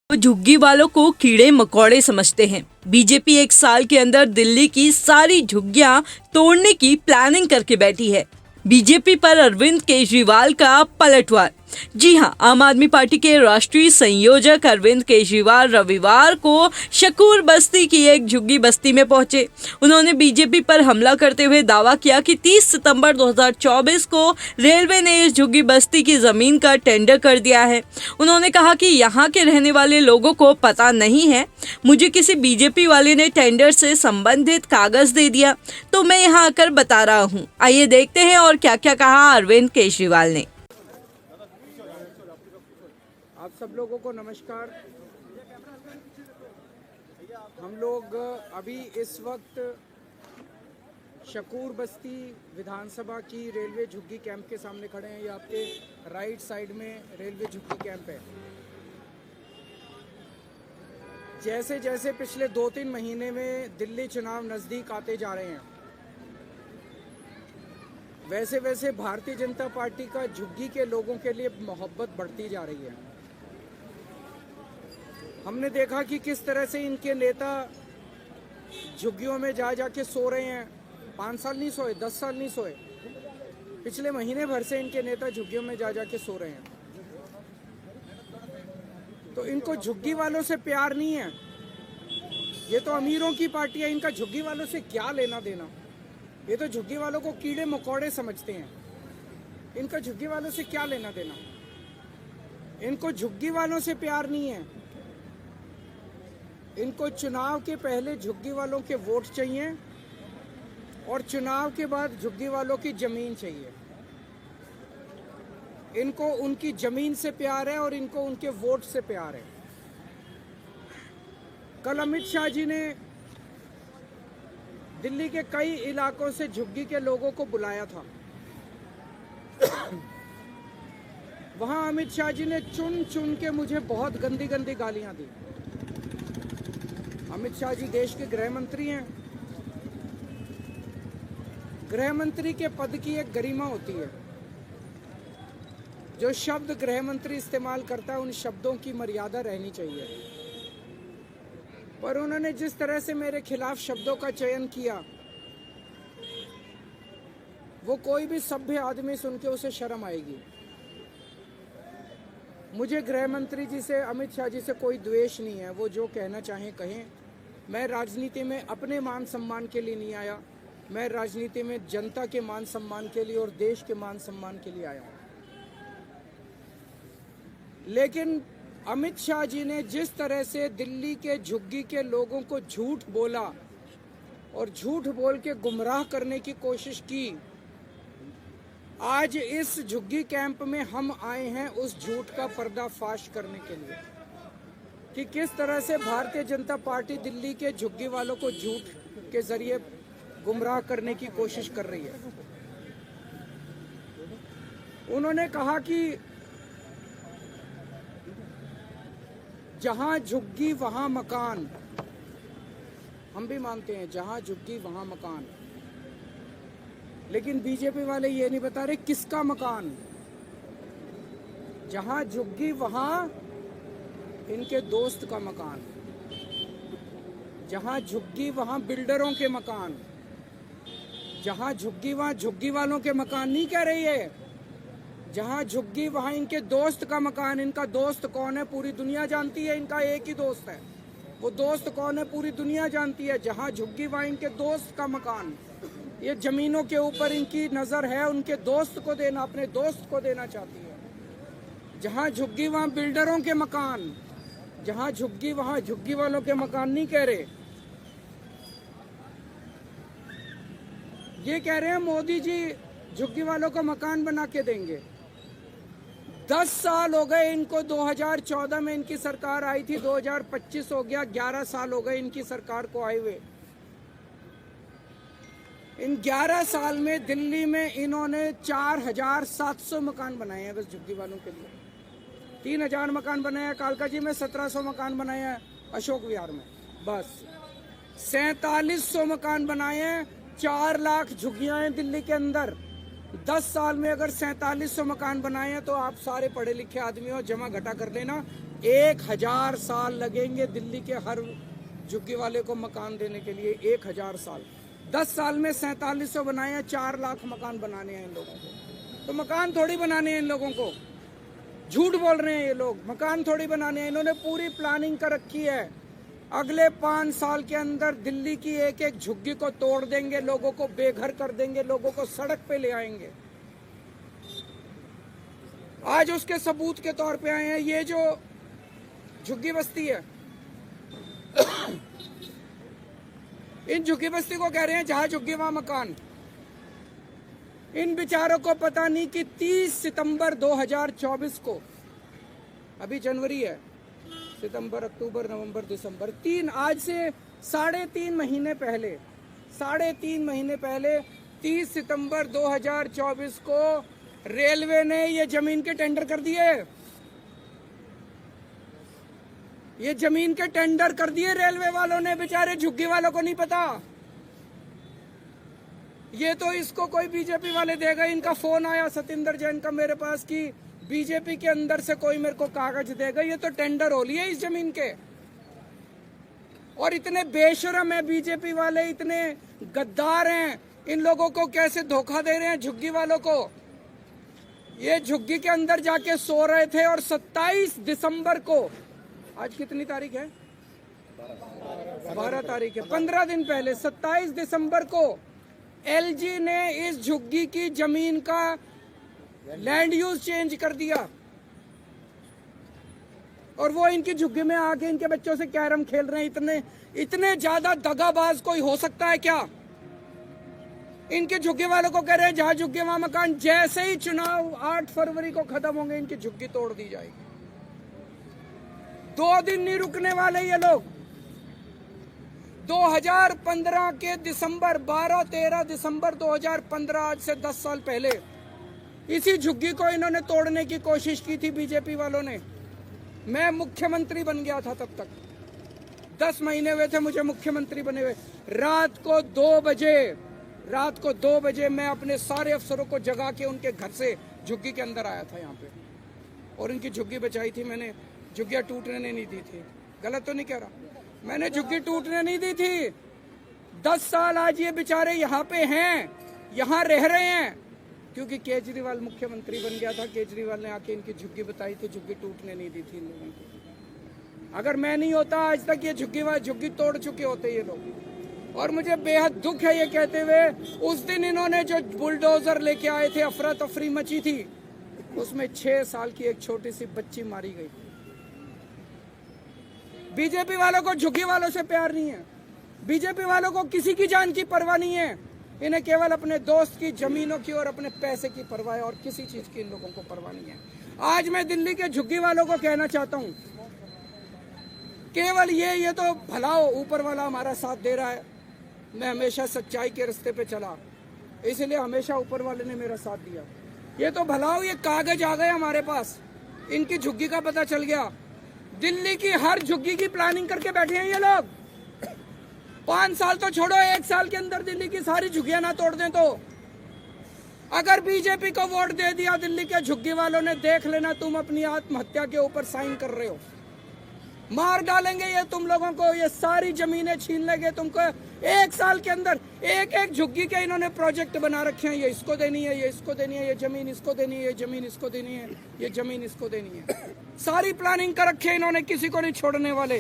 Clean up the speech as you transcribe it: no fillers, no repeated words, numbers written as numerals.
झुग्गी वालों को कीड़े मकोड़े समझते हैं। बीजेपी एक साल के अंदर दिल्ली की सारी झुग्गियां तोड़ने की प्लानिंग करके बैठी है। बीजेपी पर अरविंद केजरीवाल का पलटवार। जी हां, आम आदमी पार्टी के राष्ट्रीय संयोजक अरविंद केजरीवाल रविवार को शकूर बस्ती की एक झुग्गी बस्ती में पहुंचे। उन्होंने बीजेपी पर हमला करते हुए दावा किया कि 30 सितंबर 2024 को रेलवे ने इस झुग्गी बस्ती की जमीन का टेंडर कर दिया है। उन्होंने कहा कि यहाँ के रहने वाले लोगों को पता नहीं है। मुझे किसी बीजेपी वाले ने टेंडर से संबंधित कागज दे दिया तो मैं यहाँ आकर बता रहा हूँ। आइए देखते हैं और क्या क्या कहा अरविंद केजरीवाल ने। आप सब लोगों को नमस्कार। हम लोग अभी इस वक्त शकूर बस्ती विधानसभा की रेलवे झुग्गी कैंप के सामने खड़े हैं। ये आपके राइट साइड में रेलवे झुग्गी कैंप है। जैसे जैसे पिछले 2-3 महीने में दिल्ली चुनाव नज़दीक आते जा रहे हैं, वैसे वैसे भारतीय जनता पार्टी का झुग्गी के लोगों के लिए मोहब्बत बढ़ती जा रही है। हमने देखा कि किस तरह से इनके नेता झुग्गियों में जा के सो रहे हैं। 5 साल नहीं सोए, 10 साल नहीं सोए, पिछले महीने भर से इनके नेता झुग्गियों में जा के सो रहे हैं। तो इनको झुग्गी वालों से प्यार नहीं है। ये तो अमीरों की पार्टी है, इनका झुग्गी वालों से क्या लेना देना। ये तो झुग्गी वालों को कीड़े मकोड़े समझते हैं। इनका झुग्गी वालों से क्या लेना देना। इनको झुग्गी वालों से प्यार नहीं है। इनको चुनाव के पहले झुग्गी वालों के वोट चाहिए और चुनाव के बाद झुग्गी वालों की जमीन चाहिए। इनको उनकी जमीन से प्यार है और इनको उनके वोट से प्यार है। कल अमित शाह जी ने दिल्ली के कई इलाकों से झुग्गी के लोगों को बुलाया था। वहां अमित शाह जी ने चुन चुन के मुझे बहुत गंदी गंदी गालियां दी। अमित शाह जी देश के गृह मंत्री हैं। गृह मंत्री के पद की एक गरिमा होती है। जो शब्द गृह मंत्री इस्तेमाल करता है, उन शब्दों की मर्यादा रहनी चाहिए। पर उन्होंने जिस तरह से मेरे खिलाफ शब्दों का चयन किया, वो कोई भी सभ्य आदमी सुन के उसे शर्म आएगी। मुझे गृह मंत्री जी से, अमित शाह जी से कोई द्वेष नहीं है। वो जो कहना चाहें कहें। मैं राजनीति में अपने मान सम्मान के लिए नहीं आया। मैं राजनीति में जनता के मान सम्मान के लिए और देश के मान सम्मान के लिए आया हूं। लेकिन अमित शाह जी ने जिस तरह से दिल्ली के झुग्गी के लोगों को झूठ बोला और झूठ बोल के गुमराह करने की कोशिश की, आज इस झुग्गी कैंप में हम आए हैं उस झूठ का पर्दाफाश करने के लिए कि किस तरह से भारतीय जनता पार्टी दिल्ली के झुग्गी वालों को झूठ के जरिए गुमराह करने की कोशिश कर रही है। उन्होंने कहा कि जहां झुग्गी वहां मकान। हम भी मानते हैं जहां झुग्गी वहां मकान, लेकिन बीजेपी वाले ये नहीं बता रहे किसका मकान। जहां झुग्गी वहां इनके दोस्त का मकान। जहां झुग्गी वहां बिल्डरों के मकान। जहां झुग्गी वहां झुग्गी वालों के मकान नहीं कह रही है। जहां झुग्गी वहां इनके दोस्त का मकान। इनका दोस्त कौन है पूरी दुनिया जानती है। इनका एक ही दोस्त है। वो दोस्त कौन है पूरी दुनिया जानती है। जहां झुग्गी वहां इनके दोस्त का मकान। ये जमीनों के ऊपर इनकी नजर है, उनके दोस्त को देना, अपने दोस्त को देना चाहती है। जहां झुग्गी वहां बिल्डरों के मकान। जहां झुग्गी वहां झुग्गी वालों के मकान नहीं कह रहे। ये कह रहे हैं मोदी जी झुग्गी वालों को मकान बना के देंगे। 10 साल हो गए इनको। 2014 में इनकी सरकार आई थी, 2025 हो गया, 11 साल हो गए इनकी सरकार को आए हुए। इन 11 साल में दिल्ली में इन्होंने 4700 मकान बनाए हैं बस झुग्गी वालों के लिए। 3000 मकान बनाया कालका जी में, 1700 मकान बनाए हैं अशोक विहार में, बस 4700 मकान बनाए हैं। 4 लाख झुग्गियां हैं दिल्ली के अंदर। 10 साल में अगर 4700 मकान बनाए हैं तो आप सारे पढ़े लिखे आदमी हो, जमा घटा कर लेना। 1000 साल लगेंगे दिल्ली के हर झुग्गी वाले को मकान देने के लिए। 1000 साल। 10 साल में 4700 बनाए हैं। 4 लाख मकान बनाने हैं इन लोगों को। तो मकान थोड़ी बनाने हैं इन लोगों को। झूठ बोल रहे हैं ये लोग। मकान थोड़ी बनाने हैं। इन्होंने पूरी प्लानिंग कर रखी है। अगले 5 साल के अंदर दिल्ली की एक एक झुग्गी को तोड़ देंगे, लोगों को बेघर कर देंगे, लोगों को सड़क पे ले आएंगे। आज उसके सबूत के तौर पे आए हैं। ये जो झुग्गी बस्ती है, इन झुग्गी बस्ती को कह रहे हैं जहां झुग्गी वहां मकान। इन बेचारों को पता नहीं कि 30 सितंबर 2024 को, अभी जनवरी है, सितंबर, अक्टूबर, नवंबर, दिसंबर, 3, आज से 3.5 महीने पहले, 3.5 महीने पहले 30 सितंबर 2024 को रेलवे ने ये जमीन के टेंडर कर दिए। ये जमीन के टेंडर कर दिए रेलवे वालों ने। बेचारे झुग्गी वालों को नहीं पता। ये तो इसको कोई बीजेपी वाले देगा। इनका फोन आया सतिंदर जैन का मेरे पास कि बीजेपी के अंदर से कोई मेरे को कागज देगा। ये तो टेंडर हो लिए इस जमीन के। और इतने बेशरम है बीजेपी वाले, इतने गद्दार हैं। इन लोगों को कैसे धोखा दे रहे हैं झुग्गी वालों को। ये झुग्गी के अंदर जाके सो रहे थे और 27 दिसंबर को, आज कितनी तारीख है? 12 तारीख है। 15 दिन पहले 27 दिसंबर को एलजी ने इस झुग्गी की जमीन का लैंड यूज चेंज कर दिया। और वो इनकी झुग्गी में आके इनके बच्चों से कैरम खेल रहे हैं। इतने ज्यादा दगाबाज कोई हो सकता है क्या? इनके झुग्गी वालों को कह रहे हैं जहां झुग्गी वहां मकान। जैसे ही चुनाव 8 फरवरी को खत्म होंगे, इनकी झुग्गी तोड़ दी जाएगी। 2 दिन नहीं रुकने वाले ये लोग। 2015 के दिसंबर, 12-13 दिसंबर 2015, आज से 10 साल पहले, इसी झुग्गी को इन्होंने तोड़ने की कोशिश की थी बीजेपी वालों ने। मैं मुख्यमंत्री बन गया था तब तक। 10 महीने हुए थे मुझे मुख्यमंत्री बने हुए। रात को 2 बजे मैं अपने सारे अफसरों को जगा के उनके घर से झुग्गी के अंदर आया था यहाँ पे, और इनकी झुग्गी बचाई थी मैंने। झुग्गियां टूटने नहीं दी थी। गलत तो नहीं कह रहा? मैंने झुग्गी टूटने नहीं दी थी। 10 साल आज ये बेचारे यहाँ पे हैं, यहाँ रह रहे हैं, क्योंकि केजरीवाल मुख्यमंत्री बन गया था। केजरीवाल ने आके इनकी झुग्गी बताई थी, झुग्गी टूटने नहीं दी थी इन लोगों की। अगर मैं नहीं होता आज तक ये झुग्गी तोड़ चुके होते ये लोग। और मुझे बेहद दुख है ये कहते हुए, उस दिन इन्होंने जो बुलडोजर लेके आए थे, अफरा तफरी मची थी, उसमें 6 साल की एक छोटी सी बच्ची मारी गई। बीजेपी वालों को झुग्गी वालों से प्यार नहीं है। बीजेपी वालों को किसी की जान की परवाह नहीं है। इन्हें केवल अपने दोस्त की जमीनों की और अपने पैसे की परवाह है, और किसी चीज की इन लोगों को परवाह नहीं है। आज मैं दिल्ली के झुग्गी वालों को कहना चाहता हूं, केवल ये तो भला हो, ऊपर वाला हमारा साथ दे रहा है। मैं हमेशा सच्चाई के रास्ते पे चला, इसलिए हमेशा ऊपर वाले ने मेरा साथ दिया। ये तो भला हो, ये कागज आ गए हमारे पास, इनकी झुग्गी का पता चल गया। दिल्ली की हर झुग्गी की प्लानिंग करके बैठे हैं ये लोग। 5 साल तो छोड़ो, 1 साल के अंदर दिल्ली की सारी झुग्गियां ना तोड़ दें तो। अगर बीजेपी को वोट दे दिया दिल्ली के झुग्गी वालों ने, देख लेना तुम अपनी आत्महत्या के ऊपर साइन कर रहे हो। मार डालेंगे ये तुम लोगों को, ये सारी जमीनें छीन लेंगे तुमको। 1 साल के अंदर एक एक झुग्गी के इन्होंने प्रोजेक्ट बना रखे हैं। ये इसको देनी है, ये इसको देनी है, ये जमीन इसको देनी है, ये जमीन इसको देनी है, ये जमीन इसको देनी है। सारी प्लानिंग कर रखी है इन्होंने, किसी को नहीं छोड़ने वाले।